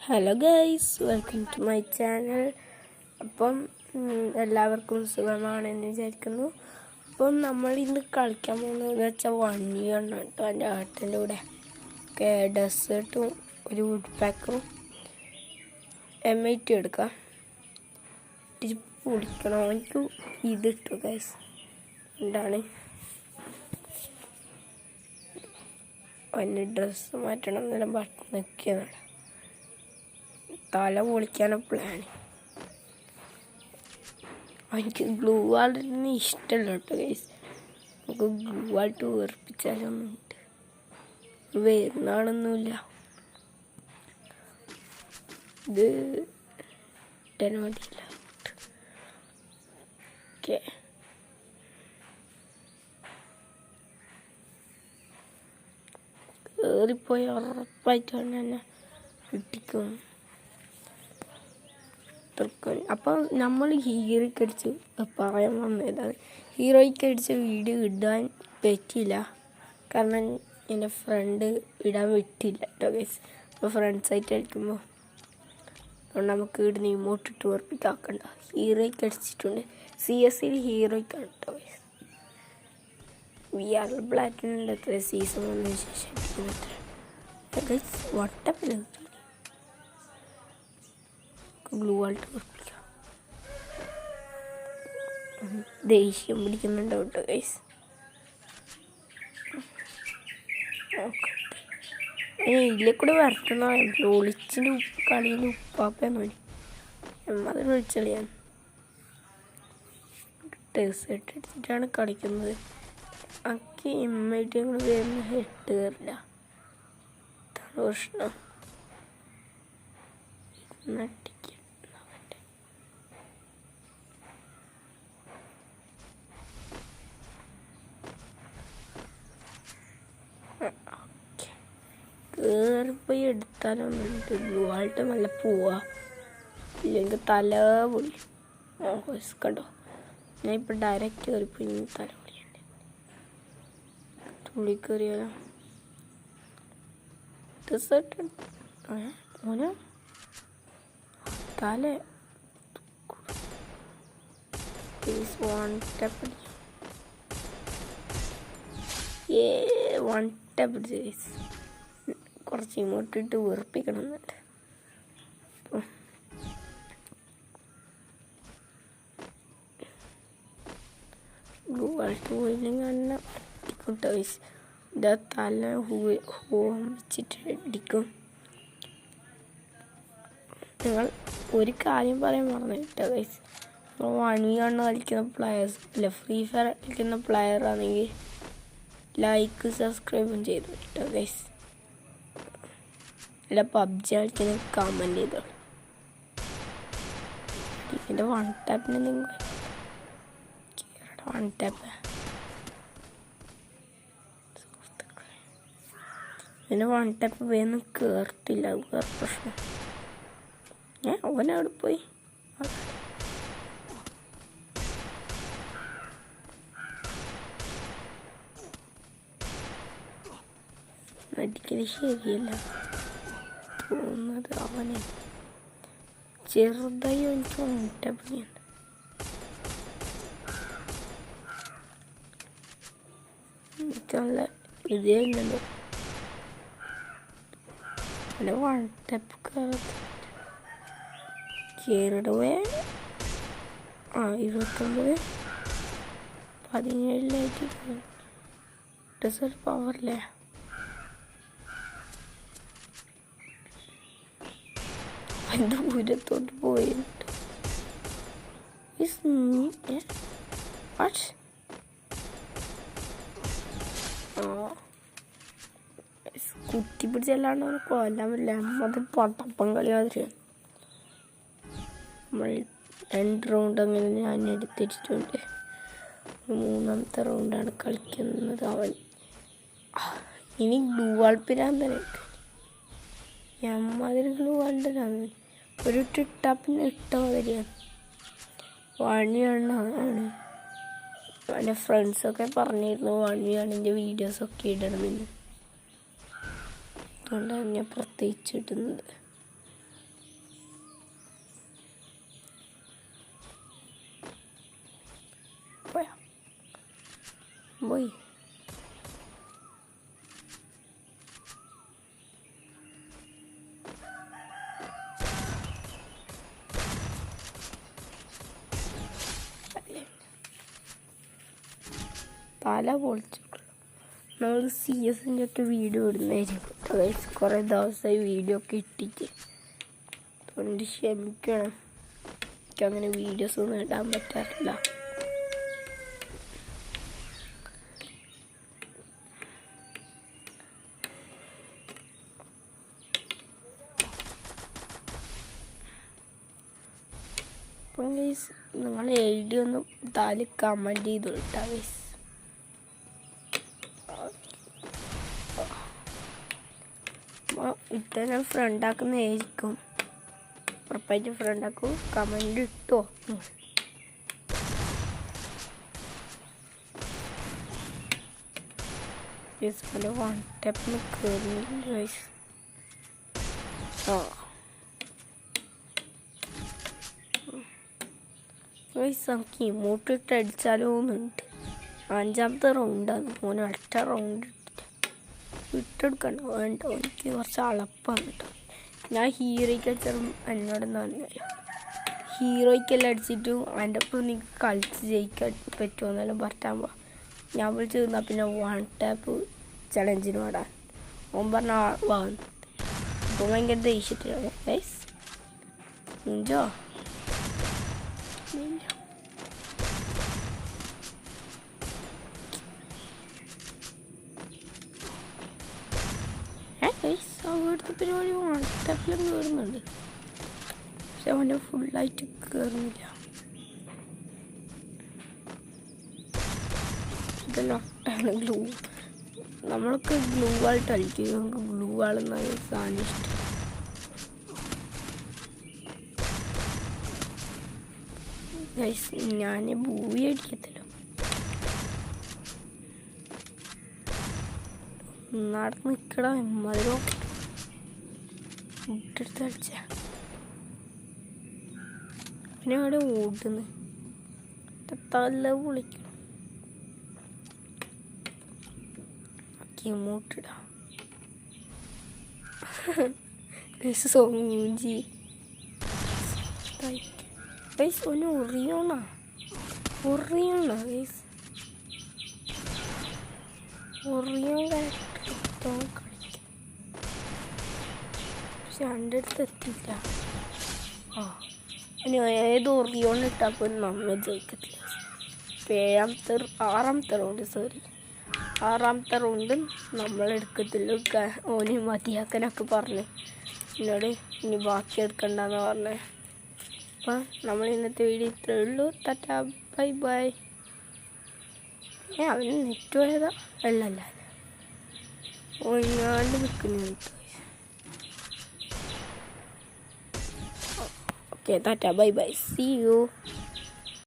Hello guys, welcome to my channel. അപ്പം എല്ലാവർക്കും സുഖമാണെന്ന് വിചാരിക്കുന്നു. അപ്പം നമ്മൾ ഇന്ന് കളിക്കാൻ പോകുന്നത് വെച്ചാൽ വണ്ടിയാണ് കേട്ടോ. എൻ്റെ ഏട്ടൻ്റെ കൂടെ ഡെസേർട്ടും ഒരു വുഡ് പാക്കും M80 എടുക്കാം. പൊടിക്കണം. എനിക്ക് ഇതിട്ടു ഗൈസ്. എന്താണ് അതിൻ്റെ ഡ്രസ്സ് മാറ്റണം. നല്ല ബട്ടൺ നിൽക്കുന്നതാണ്. തല പൊളിക്കാനുള്ള പ്ലാൻ. എനിക്ക് ഗ്ലൂ വാളിന് ഇഷ്ടമല്ല കേട്ടോ ഗൈസ്. നമുക്ക് ഗ്ലൂ വാളിട്ട് വേർപ്പിച്ചാലൊന്നുമില്ല, വരുന്നാണൊന്നുമില്ല. ഇത് ഇട്ടാൻ മതിയില്ല. ഓക്കെ, കയറിപ്പോയി ഉറപ്പായിട്ടാണ് എന്നെ കിട്ടിക്കും. അപ്പം നമ്മൾ ഹീറോയ്ക്ക് അടിച്ച് പറയാൻ വന്നതാണ്. ഹീറോയ്ക്ക് അടിച്ച വീഡിയോ ഇടാൻ പറ്റിയില്ല, കാരണം എൻ്റെ ഫ്രണ്ട് ഇടാൻ വിട്ടില്ല കേട്ടോ ഗൈസ്. അപ്പോൾ ഫ്രണ്ട്സായിട്ട് അടിക്കുമ്പോൾ അതുകൊണ്ട് നമുക്ക് ഇടുന്ന ഇമോട്ടിട്ട് ഉറപ്പിക്കാക്കണ്ട. ഹീറോയ്ക്ക് അടിച്ചിട്ടുണ്ട്. CS ഹീറോയ്ക്കാണ് കേട്ടോ ഗൈസ്. VR പ്ലാറ്റിനുണ്ട് എത്ര സീസൺ വന്നതിന് ശേഷം ഗൈസ്. വട്ടപ്പല്ല ഗ്ലൂ ആയിട്ട് ഉറപ്പിക്കാം. ദേഷ്യം പിടിക്കുന്നുണ്ടോ കേട്ടോ ഗൈസ്. ഇതിലെ കൂടെ വരട്ടുന്ന ഒളിച്ചിൻ്റെ കളിയിൽ ഉപ്പാപ്പയെന്ന് മതി. അതിന് വിളിച്ചളിയാൻ ഡെസേർട്ട് അടിച്ചിട്ടാണ് കളിക്കുന്നത്. എനിക്ക് M80 കൂടെ വരുന്ന ഹെഡ് കയറില്ല. അതാണ് പ്രശ്നം. കയറിപ്പോയി എടുത്താലൊന്നുണ്ട്. ഗ്ലൂ ആയിട്ട് നല്ല പോവാ, ഇല്ലെങ്കിൽ തല പൊളി. കണ്ടോ, ഞാൻ ഇപ്പം ഡയറക്റ്റ് കയറിപ്പോയി തല പൊളിയുണ്ട്. തുള്ളി കയറിയാലോ ഡെസേർട്ട് ഓനോ തല വൺ ടാപ്പ് സീരീസ്. കുറച്ച് ഇങ്ങോട്ടിട്ട് വെറുപ്പിക്കണം എന്നുണ്ട്. അപ്പോൾ ഗൂഗിൾട്ട് പോയില്ലെങ്കിൽ എന്നെ അടിക്കൂട്ടോ ഗൈസ്. ഇതാ തല വെച്ചിട്ട് അടിക്കും. നിങ്ങൾ ഒരു കാര്യം പറയാൻ മറന്നു കേട്ടോ ഗൈസ്. നമ്മൾ 1v1 കളിക്കുന്ന പ്ലെയേഴ്സ് അല്ല, ഫ്രീ ഫയർ കളിക്കുന്ന പ്ലെയർ ആണെങ്കിൽ ലൈക്ക് സബ്സ്ക്രൈബും ചെയ്തു കേട്ടോ ഗൈസ്. അല്ല, PUBG കളിക്കുന്ന കമൻറ്റ് ചെയ്തോളൂ. ഇതിൻ്റെ വൺ ടാപ്പിന് നിങ്ങൾ വൺ ടാപ്പ് ഇതിൻ്റെ വൺ ടാപ്പ് വേഗം കയറത്തില്ല. വേറെ പ്രശ്നം. അവനവിടെ പോയി അടിക്കല് ശരിയല്ല തോന്നുന്നത്. അവനെ ചെറുതായി എനിക്ക് വൺടാപ്പിനുണ്ട്. എനിക്ക് നല്ല ഇതേ ഉണ്ടല്ലോ. പിന്നെ വൺടാപ്പ് കയറിടുവേ. 29 17 ഡെസേർട്ട് പവറില്ലേ. ദൂരത്തോട്ട് പോയിട്ട് കുത്തി പിടിച്ചല്ലാണ്ട് അവനെ കൊല്ലാൻ പറ്റില്ല. അത് പട്ടപ്പം കളി മാതിരിയാണ്. നമ്മൾ 2 റൗണ്ട് അങ്ങനെ ഞാൻ എടുത്തിട്ടുണ്ട്. മൂന്നാമത്തെ റൗണ്ടാണ് കളിക്കുന്നത് അവൻ. ഇനി ഗ്ലൂ വാൾ പിരാന്തനെ ഞമ്മാതിരി ഗ്ലൂ വാളിൻ്റെ ഒരു ടിട്ടാപ്പിന് ഇട്ട മാതിരിയാണ്. വണിയാണ്. എൻ്റെ ഫ്രണ്ട്സൊക്കെ പറഞ്ഞിരുന്നു 1v1 വീഡിയോസൊക്കെ ഇടണമെന്ന്. അതുകൊണ്ടാണ് ഞാൻ പ്രത്യേകിച്ച് ഇടുന്നത്. തല പൊളിച്ചിട്ടുള്ളൂ. നമ്മൾ CS-ൻ്റെ ഒക്കെ വീഡിയോ ഇടുന്നതായിരിക്കും. കുറേ ദിവസമായി വീഡിയോ ഒക്കെ ഇട്ടിട്ട്, അതുകൊണ്ട് ക്ഷമിക്കണം, എനിക്കങ്ങനെ വീഡിയോസൊന്നും ഇടാൻ പറ്റാറില്ല. അപ്പം ഗൈസ് നിങ്ങൾ എഴുതി ഒന്ന് താഴെ കമൻറ്റ് ചെയ്തു കേട്ടോ ഗൈസ്. ഇത്തരം ഫ്രണ്ടാക്കുന്നതായിരിക്കും, ഉറപ്പായിട്ട് ഫ്രണ്ടാക്കും. കമൻറ്റ് ഇട്ടോ. ഗൈസ് വൺ ടാപ്പിന് കയറുന്നില്ല ഗൈസ്. നമുക്ക് ഇമോട്ടിട്ട് അടിച്ചാലോ എന്നുണ്ട്. 5ാമത്തെ റൗണ്ടാണ്. മോനെ ഒറ്റ റൗണ്ട് വിട്ടെടുക്കണ്ട, വേണ്ട, എനിക്ക് കുറച്ച് അളപ്പാണ് കേട്ടോ. ഞാൻ ഹീറോയ്ക്ക് അടിച്ചാലും എന്നോട് തന്നെ ഹീറോയ്ക്കെല്ലാം അടിച്ചിട്ടും അതിൻ്റെ ഒപ്പം എനിക്ക് കളിച്ച് ജയിക്കാൻ പറ്റുമെന്നെല്ലാം പറഞ്ഞാൽ ഞാൻ വിളിച്ച് തന്നാൽ പിന്നെ വൺ ടാപ്പ് ചലഞ്ചിന് പാടാൻ ഓൻ പറഞ്ഞ വാങ്ങുന്നു. അപ്പോൾ ഭയങ്കര ദേഷ്യത്തിലാണ് ഗൈസ്. മുഞ്ചോ അവിടുത്തെ പരിപാടി വാട്സാപ്പിലും കയറുന്നുണ്ട്, പക്ഷെ അവൻ്റെ ഫുള്ളായിട്ട് കയറുന്നില്ല. ഇതെല്ലാം ഗ്ലൂ, നമ്മളൊക്കെ ഗ്ലൂ ആയിട്ട് അടിക്കും. നമുക്ക് ഗ്ലൂ ആളെന്ന സാധനം ഇഷ്ടം. ഞാൻ ഭൂവി അടിക്കത്തില്ല, നടന്ന് നിൽക്കട മധുരം മുട്ടെടുത്ത് അടിച്ച. പിന്നെ അവിടെ ഓടുന്നു, തല പൊളിക്കണം. മൂട്ടിടാം സോഞ്ചി ഒന്ന് ഒറിയോണ ഗൈസ്. ഒറിയോൺ കളിക്കും, പക്ഷെ എൻ്റെ അടുത്ത് എത്തിയില്ല. ഇനി ഏത് ഒറിയോൺ ഇട്ടപ്പോൾ നമ്മൾ ജയിക്കത്തില്ല. ആറാമത്തെ റൗണ്ട് നമ്മളെടുക്കത്തില്ല. ഓന് മതിയാക്കാനൊക്കെ പറഞ്ഞു എന്നോട്, ഇനി ബാക്കി എടുക്കണ്ടെന്ന് പറഞ്ഞേ. അപ്പം നമ്മൾ ഇന്നത്തെ വീഡിയോ ഇത്രയേ ഉള്ളൂ. Ta-ta bye bye. അവന് നെറ്റ് പോയതാ? അല്ലല്ല, ഒഴിഞ്ഞാണ്ട് നിൽക്കുന്നു. Okay ta-ta bye bye, see U.